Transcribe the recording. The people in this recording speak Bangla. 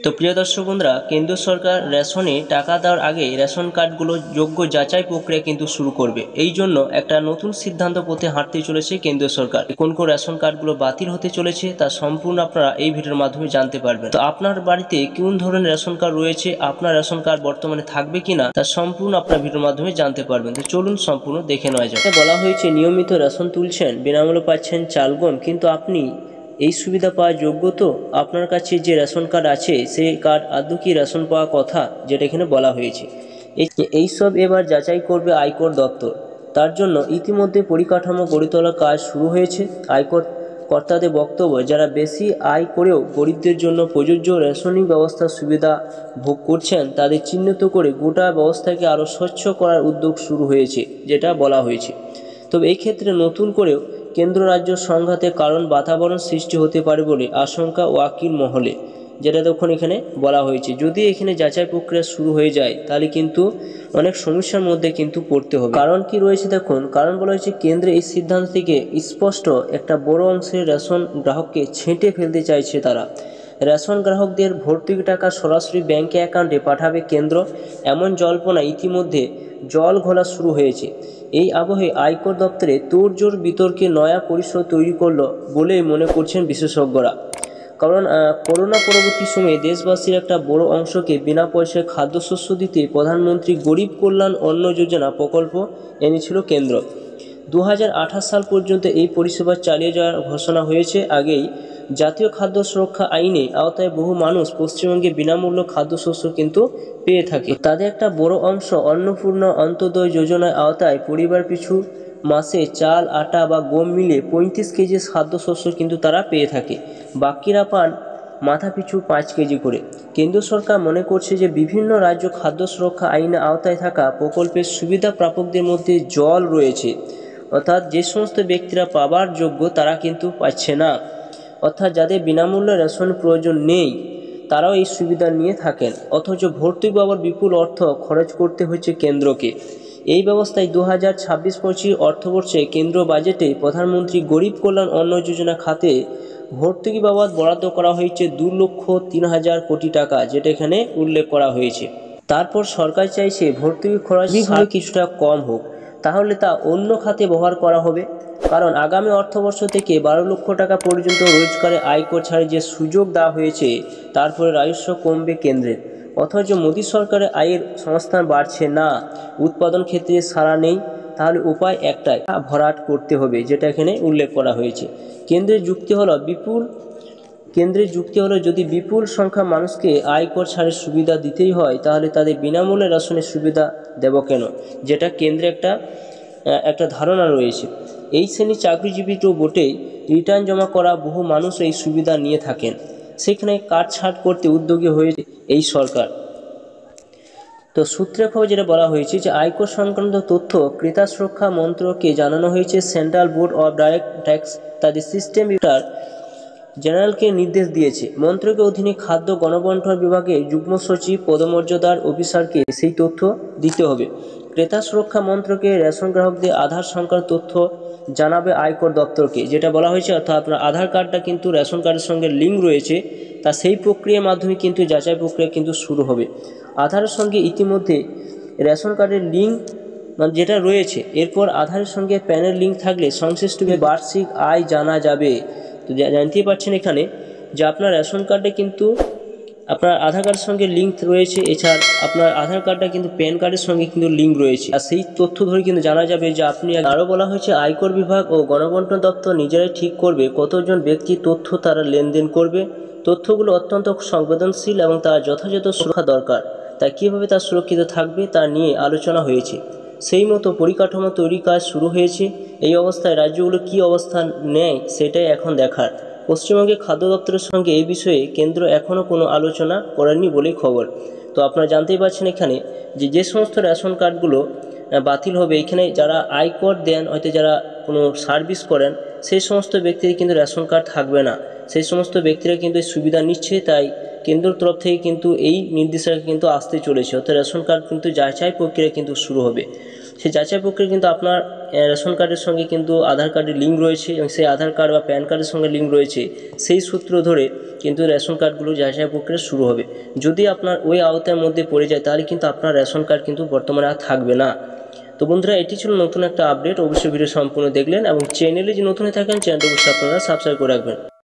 তো প্রিয় দর্শক বন্ধুরা, কেন্দ্র সরকার রেশনে টাকা দেওয়ার আগে রেশন কার্ডগুলো যোগ্য যাচাই প্রক্রিয়া কিন্তু শুরু করবে। এই জন্য একটা নতুন সিদ্ধান্ত পথে হাঁটতে চলেছে কেন্দ্র সরকার। কোন কোন রেশন কার্ডগুলো বাতিল হতে চলেছে তা সম্পূর্ণ আপনারা এই ভিডিওর মাধ্যমে জানতে পারবেন। তো আপনার বাড়িতে কোন ধরনের রেশন কার্ড রয়েছে, আপনার রেশন কার্ড বর্তমানে থাকবে কিনা তা সম্পূর্ণ আপনার ভিডিওর মাধ্যমে জানতে পারবেন। তো চলুন সম্পূর্ণ দেখে নেওয়া যাক। বলা হয়েছে নিয়মিত রেশন তুলছেন, বিনামূল্যে পাচ্ছেন চাল গম, কিন্তু আপনি এই সুবিধা পাওয়ার যোগ্য তো? আপনার কাছে যে রেশন কার্ড আছে সেই কার্ড আদৌ কি রেশন পাওয়ার কথা, যেটা এখানে বলা হয়েছে। এইসব এবার যাচাই করবে আয়কর দপ্তর। তার জন্য ইতিমধ্যে পরিকাঠামো গড়ে তোলার কাজ শুরু হয়েছে। আয়কর কর্তাদের বক্তব্য, যারা বেশি আয় করেও গরিবদের জন্য প্রযোজ্য রেশনিং ব্যবস্থার সুবিধা ভোগ করছেন তাদের চিহ্নিত করে গোটা ব্যবস্থাকে আরও স্বচ্ছ করার উদ্যোগ শুরু হয়েছে, যেটা বলা হয়েছে। তবে এই ক্ষেত্রে নতুন করেও কেন্দ্র রাজ্য সংঘাতের কারণ বাতাবরণ সৃষ্টি হতে পারে বলে আশঙ্কা ওয়াকিল মহলে, যেটা তখন এখানে বলা হয়েছে। যদি এখানে যাচাই প্রক্রিয়া শুরু হয়ে যায় তাহলে কিন্তু অনেক সমস্যার মধ্যে কিন্তু পড়তে হবে। কারণ কি রয়েছে দেখুন, কারণ বলা হয়েছে কেন্দ্রে এই সিদ্ধান্ত থেকে স্পষ্ট একটা বড় অংশের রেশন গ্রাহককে ছেঁটে ফেলতে চাইছে তারা। রেশন গ্রাহকদের ভর্তুকি টাকা সরাসরি ব্যাংকে অ্যাকাউন্টে পাঠাবে কেন্দ্র, এমন জল্পনা ইতিমধ্যে জল ঘোলা শুরু হয়েছে। এই আবহে আয়কর দপ্তরে তোড়জোড় বিতর্কে নয়া পরিসর তৈরি করলো বলেই মনে করছেন বিশেষজ্ঞরা। কারণ করোনা পরবর্তী সময়ে দেশবাসীর একটা বড় অংশকে বিনা পয়সায় খাদ্যশস্য দিতে প্রধানমন্ত্রী গরিব কল্যাণ অন্ন যোজনা প্রকল্প এনেছিল কেন্দ্র। 2028 সাল পর্যন্ত এই পরিষেবা চালিয়ে যাওয়ার ঘোষণা হয়েছে আগেই। জাতীয় খাদ্য সুরক্ষা আইনে আওতায় বহু মানুষ পশ্চিমবঙ্গে বিনামূল্য খাদ্যশস্য কিন্তু পেয়ে থাকে। তাদের একটা বড় অংশ অন্নপূর্ণা অন্তোদয় যোজনার আওতায় পরিবার পিছু মাসে চাল, আটা বা গম মিলে 35 কেজি খাদ্যশস্য কিন্তু তারা পেয়ে থাকে। বাকিরা পান মাথাপিছু 5 কেজি করে। কেন্দ্র সরকার মনে করছে যে বিভিন্ন রাজ্য খাদ্য সুরক্ষা আইনে আওতায় থাকা প্রকল্পের সুবিধা প্রাপকদের মধ্যে জল রয়েছে, অর্থাৎ যে সমস্ত ব্যক্তিরা পাবার যোগ্য তারা কিন্তু পাচ্ছে না। অর্থাৎ যাদের বিনামূল্যে রেশন প্রয়োজন নেই তারাও এই সুবিধা নিয়ে থাকেন, অথচ ভর্তুকি বাবদ বিপুল অর্থ খরচ করতে হচ্ছে কেন্দ্রকে। এই ব্যবস্থায় 2026-25 অর্থবর্ষে কেন্দ্র বাজেটে প্রধানমন্ত্রী গরিব কল্যাণ অন্ন যোজনা খাতে ভর্তুকি বাবদ বরাদ্দ করা হয়েছে 2,03,000 কোটি টাকা, যেটা এখানে উল্লেখ করা হয়েছে। তারপর সরকার চাইছে ভর্তুকি খরচ কিছুটা কম হোক, তাহলে তা অন্য খাতে ব্যবহার করা হবে। কারণ আগামী অর্থবর্ষ থেকে 12 লক্ষ টাকা পর্যন্ত রোজগারে আয়কর ছাড়ে যে সুযোগ দেওয়া হয়েছে, তারপরে রাজস্ব কমবে কেন্দ্রের। অথচ মোদী সরকারের আয়ের সংস্থান বাড়ছে না, উৎপাদন ক্ষেত্রে সাড়া নেই। তাহলে উপায় একটাই, ভরাট করতে হবে, যেটা এখানে উল্লেখ করা হয়েছে। কেন্দ্রের যুক্তি হলো যদি বিপুল সংখ্যা মানুষকে আয়কর ছাড়ের সুবিধা দিতেই হয় তাহলে তাদের বিনামূল্যে রেশনের সুবিধা দেব কেন, যেটা কেন্দ্রে একটা ধারণা রয়েছে। এই শ্রেণীর চাকরিজীবী তো বটেই, রিটার্ন জমা করা বহু মানুষ এই সুবিধা নিয়ে থাকেন, সেখানে কাটছাঁট করতে উদ্যোগী হয়েছে এই সরকার। তো সূত্রের খবর যেটা বলা হয়েছে যে আয়কর সংক্রান্ত তথ্য ক্রেতা সুরক্ষা মন্ত্রককে জানানো হয়েছে। Central board of direct tax তাদের সিস্টেম জেনারেলকে নির্দেশ দিয়েছে। মন্ত্রকের অধীনে খাদ্য গণবণ্টন বিভাগের যুগ্ম সচিব পদমর্যাদার অফিসারকে সেই তথ্য দিতে হবে। ক্রেতা সুরক্ষা মন্ত্রকে রেশন গ্রাহকদের আধার সংক্রান্ত তথ্য জানাবে আয়কর দপ্তরকে, যেটা বলা হয়েছে। অর্থাৎ আপনার আধার কার্ডটা কিন্তু রেশন কার্ডের সঙ্গে লিঙ্ক রয়েছে, তা সেই প্রক্রিয়ার মাধ্যমে কিন্তু যাচাই প্রক্রিয়া কিন্তু শুরু হবে। আধারের সঙ্গে ইতিমধ্যে রেশন কার্ডের লিঙ্ক যেটা রয়েছে, এরপর আধারের সঙ্গে প্যানের লিঙ্ক থাকলে সংশ্লিষ্ট বার্ষিক আয় জানা যাবে। তো জানতেই পারছেন এখানে যে আপনার রেশন কার্ডে কিন্তু আপনার আধার কার্ডের সঙ্গে লিঙ্ক রয়েছে, এছাড়া আপনার আধার কার্ডটা কিন্তু প্যান কার্ডের সঙ্গে কিন্তু লিঙ্ক রয়েছে, আর সেই তথ্য ধরে কিন্তু জানা যাবে যে আপনি। আরও বলা হয়েছে আয়কর বিভাগ ও গণবণ্টন দপ্তর নিজেরাই ঠিক করবে কতজন ব্যক্তি তথ্য তারা লেনদেন করবে। তথ্যগুলো অত্যন্ত সংবেদনশীল এবং তার যথাযথ সুরক্ষা দরকার, তাই কীভাবে তা সুরক্ষিত থাকবে তা নিয়ে আলোচনা হয়েছে। সেই মতো পরিকাঠামো তৈরির কাজ শুরু হয়েছে। এই অবস্থায় রাজ্যগুলো কী অবস্থান নেয় সেটাই এখন দেখার। পশ্চিমবঙ্গের খাদ্য দপ্তরের সঙ্গে এই বিষয়ে কেন্দ্র এখনও কোনো আলোচনা করেনি বলেই খবর। তো আপনারা জানতেই পারছেন এখানে যে সমস্ত রেশন কার্ডগুলো বাতিল হবে, এখানে যারা আয়কর দেন, হয়তো যারা কোনো সার্ভিস করেন, সেই সমস্ত ব্যক্তিদের কিন্তু রেশন কার্ড থাকবে না। সেই সমস্ত ব্যক্তিরা কিন্তু এই সুবিধা নিচ্ছে, তাই কেন্দ্রের তরফ থেকে কিন্তু এই নির্দেশিকা কিন্তু আসতে চলেছে। অর্থাৎ রেশন কার্ড কিন্তু যাচাই প্রক্রিয়া কিন্তু শুরু হবে। সেই যাচাই প্রক্রিয়া কিন্তু আপনার রেশন কার্ডের সঙ্গে কিন্তু আধার কার্ডের লিঙ্ক রয়েছে এবং সেই আধার কার্ড বা প্যান কার্ডের সঙ্গে লিঙ্ক রয়েছে, সেই সূত্র ধরে কিন্তু রেশন কার্ডগুলো যাচাই প্রক্রিয়া শুরু হবে। যদি আপনার ওই আওতার মধ্যে পড়ে যায় তাহলে কিন্তু আপনার রেশন কার্ড কিন্তু বর্তমানে আর থাকবে না। তো বন্ধুরা, এটি ছিল নতুন একটা আপডেট। অবশ্যই ভিডিও সম্পূর্ণ দেখলেন এবং চ্যানেলে যে নতুন হয়ে থাকেন চ্যানেলটা অবশ্যই আপনারা সাবস্ক্রাইব করে রাখবেন।